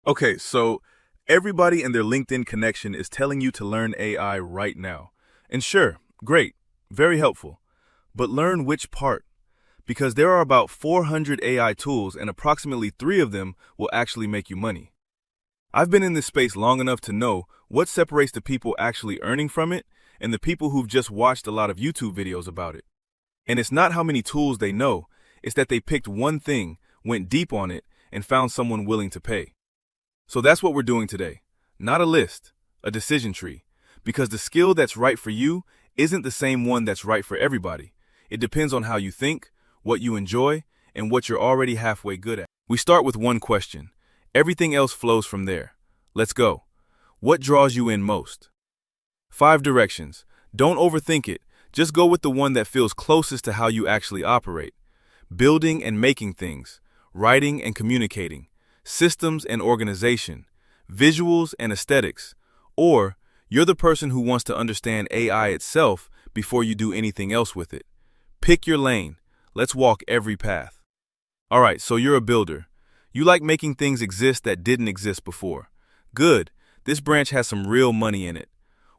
Okay, so everybody and their LinkedIn connection is telling you to learn AI right now. And sure, great, very helpful. But learn which part, because there are about 400 AI tools and approximately 3 of them will actually make you money. I've been in this space long enough to know what separates the people actually earning from it and the people who've just watched a lot of YouTube videos about it. And it's not how many tools they know, it's that they picked one thing, went deep on it, and found someone willing to pay. So that's what we're doing today. Not a list, a decision tree. Because the skill that's right for you isn't the same one that's right for everybody. It depends on how you think, what you enjoy, and what you're already halfway good at. We start with one question. Everything else flows from there. Let's go. What draws you in most? 5 directions. Don't overthink it. Just go with the one that feels closest to how you actually operate. Building and making things. Writing and communicating. Systems and organization, visuals and aesthetics, or you're the person who wants to understand AI itself before you do anything else with it. Pick your lane. Let's walk every path. All right, so you're a builder. You like making things exist that didn't exist before. Good. This branch has some real money in it.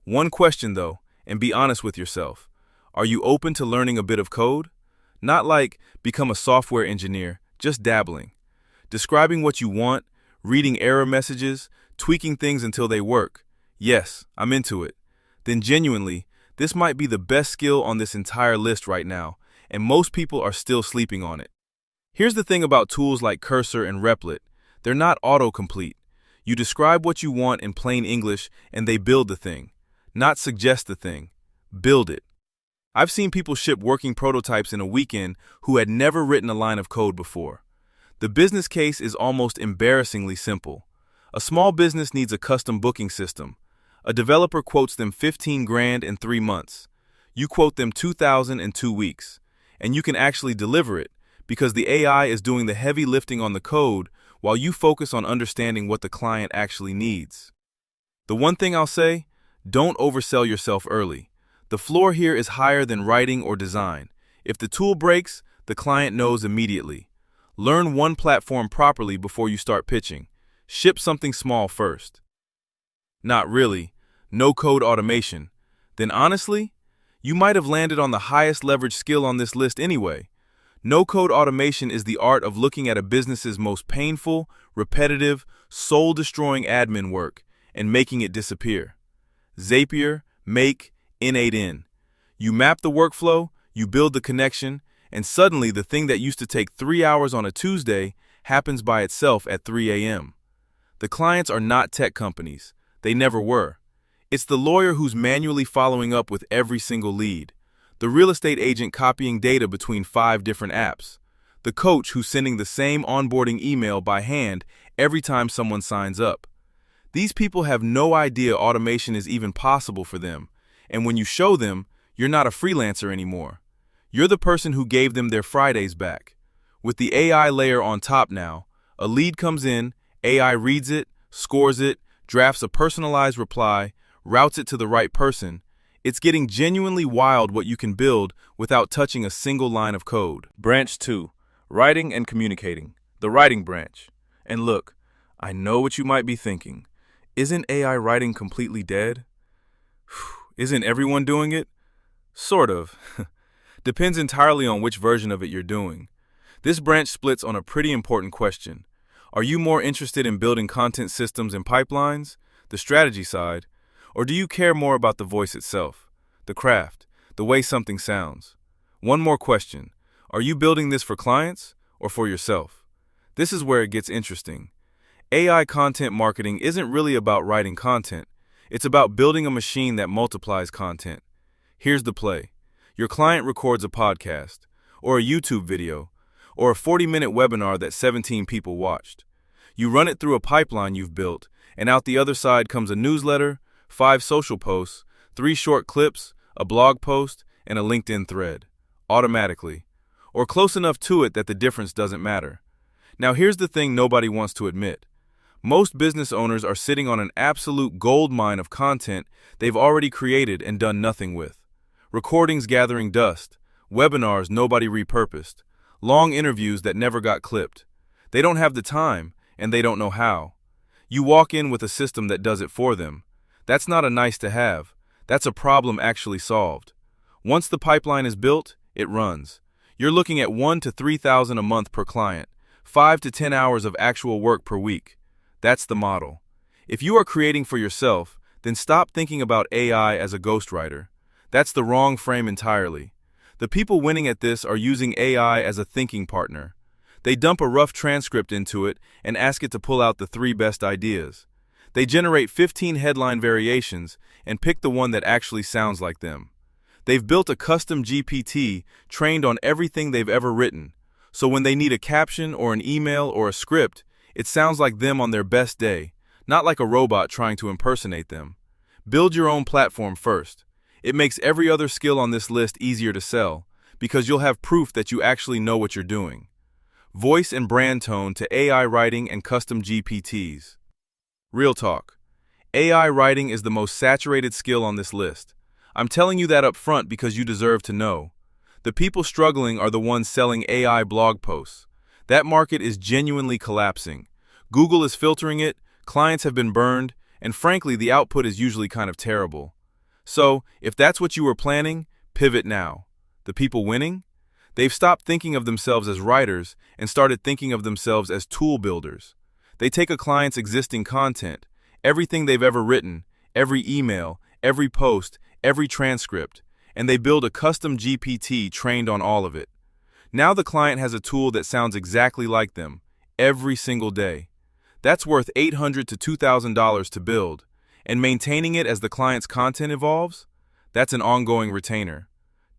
One question though, and be honest with yourself. Are you open to learning a bit of code? Not like become a software engineer, just dabbling. Describing what you want, reading error messages, tweaking things until they work. Yes, I'm into it. Then genuinely, this might be the best skill on this entire list right now, and most people are still sleeping on it. Here's the thing about tools like Cursor and Replit. They're not autocomplete. You describe what you want in plain English and they build the thing. Not suggest the thing. Build it. I've seen people ship working prototypes in a weekend who had never written a line of code before. The business case is almost embarrassingly simple. A small business needs a custom booking system. A developer quotes them 15 grand in 3 months. You quote them 2,000 in 2 weeks. And you can actually deliver it because the AI is doing the heavy lifting on the code while you focus on understanding what the client actually needs. The one thing I'll say, don't oversell yourself early. The floor here is higher than writing or design. If the tool breaks, the client knows immediately. Learn one platform properly before you start pitching. Ship something small first. Not really. No code automation. Then honestly, you might have landed on the highest leverage skill on this list anyway. No code automation is the art of looking at a business's most painful, repetitive, soul-destroying admin work and making it disappear. Zapier, Make, N8N. You map the workflow, you build the connection, and suddenly the thing that used to take 3 hours on a Tuesday happens by itself at 3 a.m. The clients are not tech companies. They never were. It's the lawyer who's manually following up with every single lead. The real estate agent copying data between 5 different apps. The coach who's sending the same onboarding email by hand every time someone signs up. These people have no idea automation is even possible for them. And when you show them, you're not a freelancer anymore. You're the person who gave them their Fridays back. With the AI layer on top now, a lead comes in, AI reads it, scores it, drafts a personalized reply, routes it to the right person. It's getting genuinely wild what you can build without touching a single line of code. Branch 2, Writing and Communicating, the writing branch. And look, I know what you might be thinking. Isn't AI writing completely dead? Isn't everyone doing it? Sort of. Depends entirely on which version of it you're doing. This branch splits on a pretty important question. Are you more interested in building content systems and pipelines, the strategy side, or do you care more about the voice itself, the craft, the way something sounds? One more question. Are you building this for clients or for yourself? This is where it gets interesting. AI content marketing isn't really about writing content. It's about building a machine that multiplies content. Here's the play. Your client records a podcast, or a YouTube video, or a 40-minute webinar that 17 people watched. You run it through a pipeline you've built, and out the other side comes a newsletter, 5 social posts, 3 short clips, a blog post, and a LinkedIn thread. Automatically. Or close enough to it that the difference doesn't matter. Now here's the thing nobody wants to admit. Most business owners are sitting on an absolute goldmine of content they've already created and done nothing with. Recordings gathering dust, webinars nobody repurposed, long interviews that never got clipped. They don't have the time, and they don't know how. You walk in with a system that does it for them. That's not a nice to have. That's a problem actually solved. Once the pipeline is built, it runs. You're looking at 1 to 3,000 a month per client, 5 to 10 hours of actual work per week. That's the model. If you are creating for yourself, then stop thinking about AI as a ghostwriter. That's the wrong frame entirely. The people winning at this are using AI as a thinking partner. They dump a rough transcript into it and ask it to pull out the 3 best ideas. They generate 15 headline variations and pick the one that actually sounds like them. They've built a custom GPT trained on everything they've ever written, so when they need a caption or an email or a script, it sounds like them on their best day, not like a robot trying to impersonate them. Build your own platform first. It makes every other skill on this list easier to sell, because you'll have proof that you actually know what you're doing. Voice and brand tone to AI writing and custom GPTs. Real talk. AI writing is the most saturated skill on this list. I'm telling you that up front because you deserve to know. The people struggling are the ones selling AI blog posts. That market is genuinely collapsing. Google is filtering it, clients have been burned, and frankly, the output is usually kind of terrible. So, if that's what you were planning, pivot now. The people winning? They've stopped thinking of themselves as writers and started thinking of themselves as tool builders. They take a client's existing content, everything they've ever written, every email, every post, every transcript, and they build a custom GPT trained on all of it. Now the client has a tool that sounds exactly like them, every single day. That's worth $800 to $2,000 to build, and maintaining it as the client's content evolves? That's an ongoing retainer.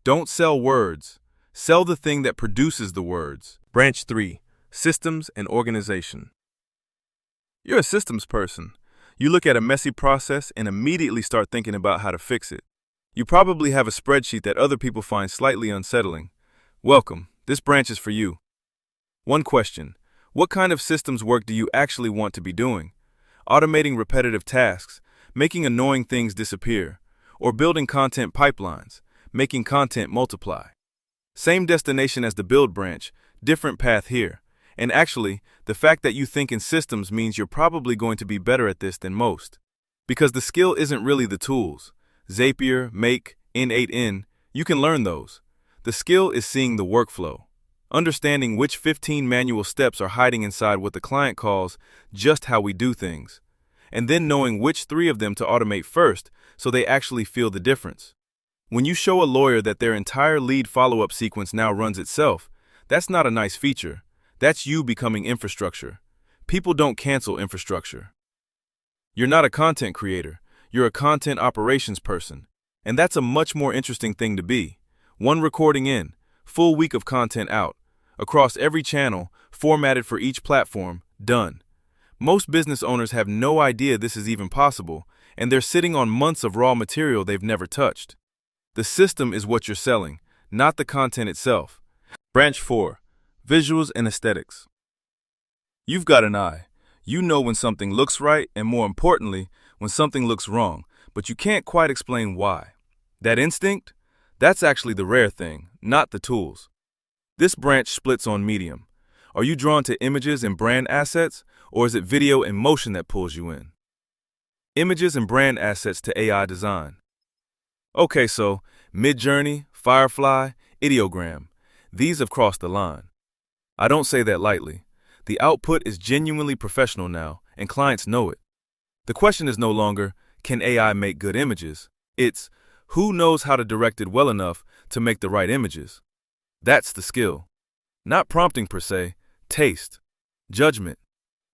Don't sell words. Sell the thing that produces the words. Branch 3. Systems and Organization. You're a systems person. You look at a messy process and immediately start thinking about how to fix it. You probably have a spreadsheet that other people find slightly unsettling. Welcome. This branch is for you. One question. What kind of systems work do you actually want to be doing? Automating repetitive tasks, making annoying things disappear, or building content pipelines, making content multiply. Same destination as the build branch, different path here. And actually, the fact that you think in systems means you're probably going to be better at this than most. Because the skill isn't really the tools. Zapier, Make, N8N, you can learn those. The skill is seeing the workflow. Understanding which 15 manual steps are hiding inside what the client calls just how we do things. And then knowing which 3 of them to automate first so they actually feel the difference. When you show a lawyer that their entire lead follow-up sequence now runs itself, that's not a nice feature. That's you becoming infrastructure. People don't cancel infrastructure. You're not a content creator. You're a content operations person. And that's a much more interesting thing to be. 1 recording in, full week of content out, across every channel, formatted for each platform, done. Most business owners have no idea this is even possible, and they're sitting on months of raw material they've never touched. The system is what you're selling, not the content itself. Branch 4. Visuals and Aesthetics. You've got an eye. You know when something looks right, and more importantly, when something looks wrong, but you can't quite explain why. That instinct? That's actually the rare thing, not the tools. This branch splits on medium. Are you drawn to images and brand assets, or is it video and motion that pulls you in? Images and brand assets to AI design. Okay, so Midjourney, Firefly, Ideogram, these have crossed the line. I don't say that lightly. The output is genuinely professional now, and clients know it. The question is no longer, can AI make good images? It's, who knows how to direct it well enough to make the right images? That's the skill. Not prompting per se, taste, judgment,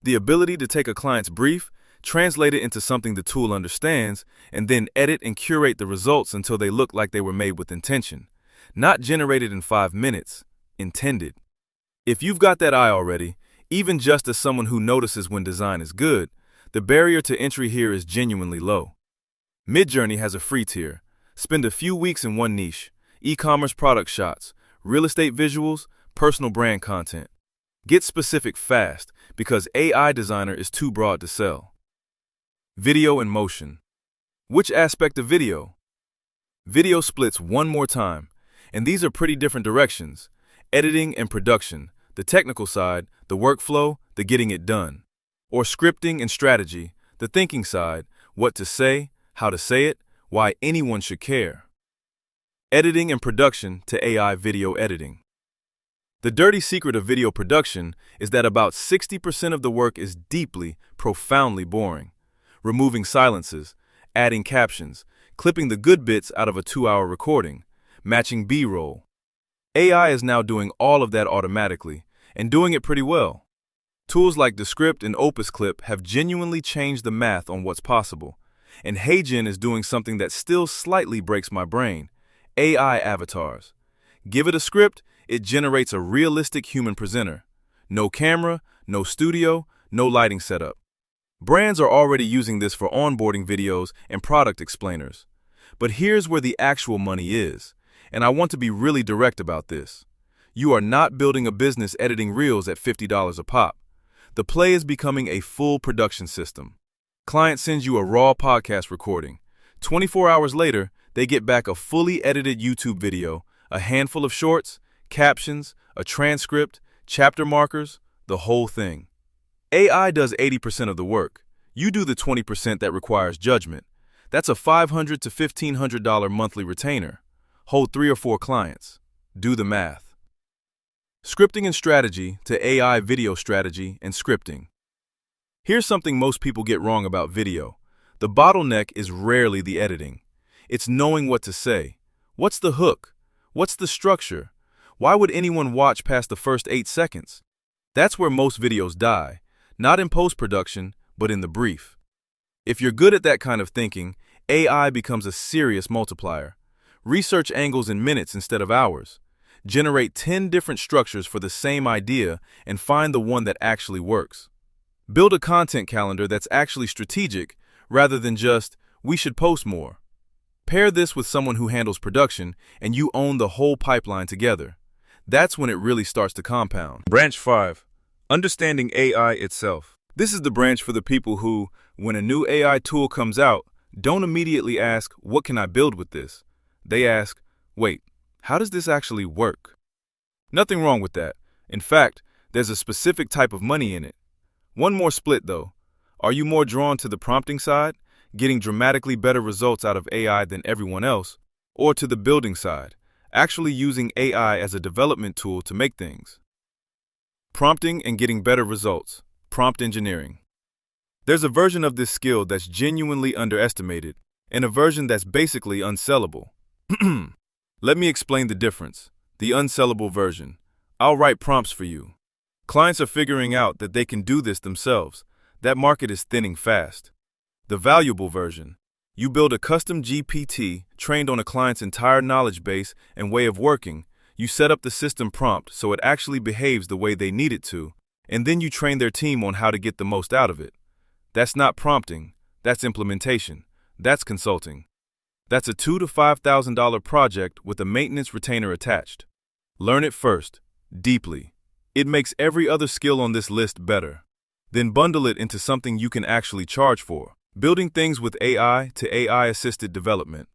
the ability to take a client's brief, translate it into something the tool understands, and then edit and curate the results until they look like they were made with intention. Not generated in 5 minutes, intended. If you've got that eye already, even just as someone who notices when design is good, the barrier to entry here is genuinely low. Midjourney has a free tier. Spend a few weeks in one niche: e-commerce product shots, real estate visuals, personal brand content. Get specific fast because AI designer is too broad to sell. Video and motion. Which aspect of video? Video splits one more time, and these are pretty different directions. Editing and production, the technical side, the workflow, the getting it done. Or scripting and strategy, the thinking side, what to say, how to say it, why anyone should care. Editing and production to AI video editing. The dirty secret of video production is that about 60% of the work is deeply, profoundly boring. Removing silences, adding captions, clipping the good bits out of a 2-hour recording, matching B-roll. AI is now doing all of that automatically, and doing it pretty well. Tools like Descript and Opus Clip have genuinely changed the math on what's possible. And HeyGen is doing something that still slightly breaks my brain: AI avatars. Give it a script, it generates a realistic human presenter. No camera, no studio, no lighting setup. Brands are already using this for onboarding videos and product explainers. But here's where the actual money is, and I want to be really direct about this. You are not building a business editing reels at $50 a pop. The play is becoming a full production system. Client sends you a raw podcast recording. 24 hours later, they get back a fully edited YouTube video, a handful of shorts, captions, a transcript, chapter markers, the whole thing. AI does 80% of the work. You do the 20% that requires judgment. That's a $500 to $1,500 monthly retainer. Hold 3 or 4 clients. Do the math. Scripting and strategy to AI video strategy and scripting. Here's something most people get wrong about video. The bottleneck is rarely the editing. It's knowing what to say. What's the hook? What's the structure? Why would anyone watch past the first 8 seconds? That's where most videos die, not in post-production, but in the brief. If you're good at that kind of thinking, AI becomes a serious multiplier. Research angles in minutes instead of hours. Generate 10 different structures for the same idea and find the one that actually works. Build a content calendar that's actually strategic rather than just, we should post more. Pair this with someone who handles production and you own the whole pipeline together. That's when it really starts to compound. Branch 5. Understanding AI itself. This is the branch for the people who, when a new AI tool comes out, don't immediately ask, what can I build with this? They ask, wait, how does this actually work? Nothing wrong with that. In fact, there's a specific type of money in it. One more split though. Are you more drawn to the prompting side, getting dramatically better results out of AI than everyone else, or to the building side, actually using AI as a development tool to make things? Prompting and getting better results. Prompt engineering. There's a version of this skill that's genuinely underestimated, and a version that's basically unsellable. Let me explain the difference. The unsellable version. I'll write prompts for you. Clients are figuring out that they can do this themselves. That market is thinning fast. The valuable version. You build a custom GPT trained on a client's entire knowledge base and way of working. You set up the system prompt so it actually behaves the way they need it to, and then you train their team on how to get the most out of it. That's not prompting. That's implementation. That's consulting. That's a $2,000 to $5,000 project with a maintenance retainer attached. Learn it first, deeply. It makes every other skill on this list better. Then bundle it into something you can actually charge for. Building things with AI to AI-assisted development.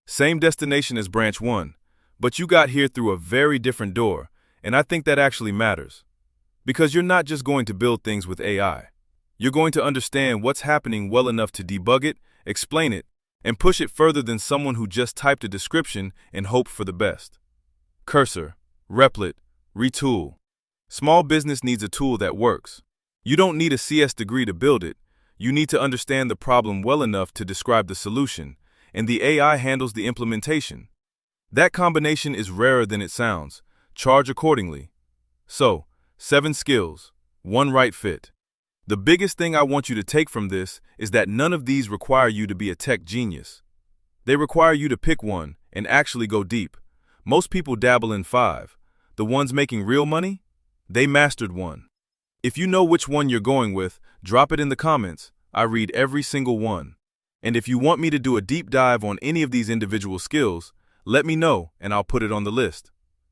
Same destination as Branch 1, but you got here through a very different door, and I think that actually matters. Because you're not just going to build things with AI. You're going to understand what's happening well enough to debug it, explain it, and push it further than someone who just typed a description and hoped for the best. Cursor, Replit, Retool. Small business needs a tool that works. You don't need a CS degree to build it. You need to understand the problem well enough to describe the solution, and the AI handles the implementation. That combination is rarer than it sounds. Charge accordingly. So, 7 skills, 1 right fit. The biggest thing I want you to take from this is that none of these require you to be a tech genius. They require you to pick one and actually go deep. Most people dabble in 5. The ones making real money? They mastered 1. If you know which one you're going with, drop it in the comments. I read every single one. And if you want me to do a deep dive on any of these individual skills, let me know and I'll put it on the list.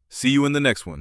See you in the next one.